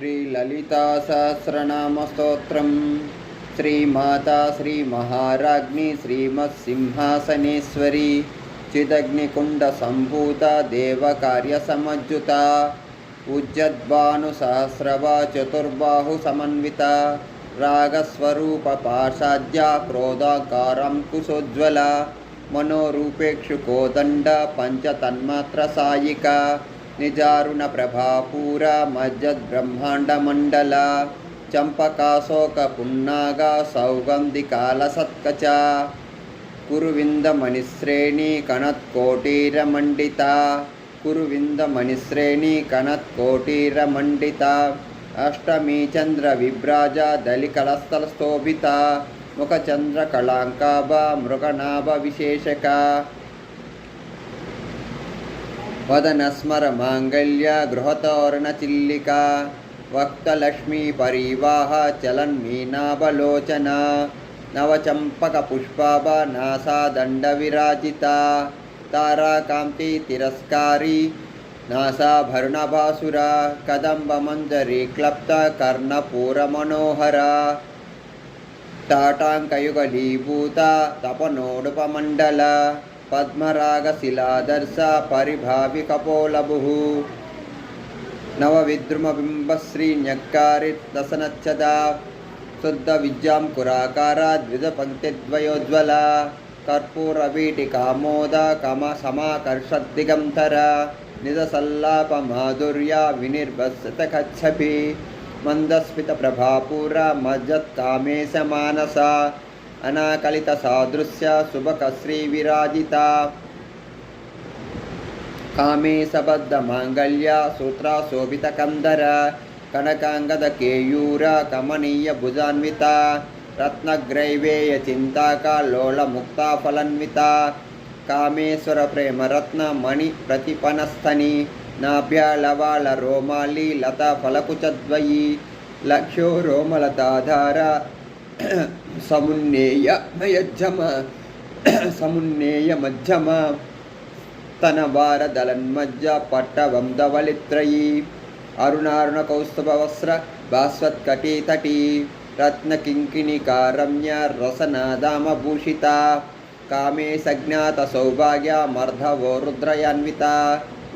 श्रीललिता सहस्रनामस्तोत्रम् श्रीमाता श्रीमहाराज्ञी श्रीमत्सिंहासनेश्वरी चिदग्निकुण्डसम्भूता देवकार्यसमज्जुता उज्जद्भानुसहस्रवा चतुर्बाहुसमन्विता रागस्वरूपपाशाद्या क्रोधाकाराङ्कुशोज्ज्वला मनोरूपेक्षुकोदण्ड पञ्चतन्मात्रसायिका निजारुणप्रभापूरा मज्जद्ब्रह्माण्डमण्डला चम्पकाशोकपुन्नागा सौगन्धिकालसत्कचा कुरुविन्दमणिश्रेणी कणत्कोटीरमण्डिता कुरुविन्दमणिश्रेणी कणत्कोटीरमण्डिता अष्टमी चन्द्रविभ्राजा दलिकलस्थलस्थोभिता मुखचन्द्रकलाङ्काभा मृगनाभविशेषका वदनस्मरमाङ्गल्या गृहतोरणचिल्लिका वक्तलक्ष्मी परिवाह चलन्मीनाभलोचना नवचम्पकपुष्पाभा नासादण्डविराजिता ताराकान्ति तिरस्कारी नासाभरणभासुरा कदम्बमञ्जरी क्लप्ता कर्णपूरमनोहरा ताटाङ्कयुगलीभूता तपनोडुपमण्डला पद्मरागशिलादर्शा परिभाविकपोलभुः नवविद्रुमबिम्बश्रीन्यक्कारिदसनच्छदा शुद्धविद्याङ्कुराकारा द्विजपङ्क्तिद्वयोज्ज्वला कर्पूरवीटिकामोदा कमसमाकर्षद्दिगन्तरा निजसल्लापमाधुर्या विनिर्भस्यतकच्छपि मन्दस्मितप्रभापूरा मज्जत्कामेशमानसा अनाकलितसादृश्या शुभकश्रीविराजिता कामेशबद्धमाङ्गल्या सूत्राशोभितकन्धरा कनकाङ्गदकेयूरा कमनीयभुजान्विता रत्नग्रैवेयचिन्ताका लोलमुक्ताफलन्विता कामेश्वरप्रेमरत्नमणिप्रतिपनस्थनी नाभ्यालवालरोमाली लताफलकुचद्वयी लक्ष्यो रोमलताधारा समुन्नेयमध्यमा तनवारदलन्मज्ज पट्टवंदवलित्रयी अरुणारुणकौस्तुभवस्त्र भास्वत्कटितटी रत्नकिङ्किणिकारम्या रसनादामभूषिता कामेशज्ञातसौभाग्या मर्धवो रुद्रयान्विता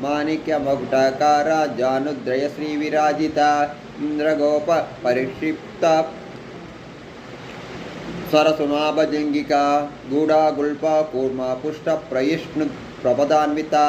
माणिक्यमकुटाकारा जानुद्रयश्रीविराजिता इन्द्रगोपपरिक्षिप्ता स्वरसुनाभजङ्गिका गूढागुल्पा kurma पुष्टप्रयिष्णुप्रपदान्विता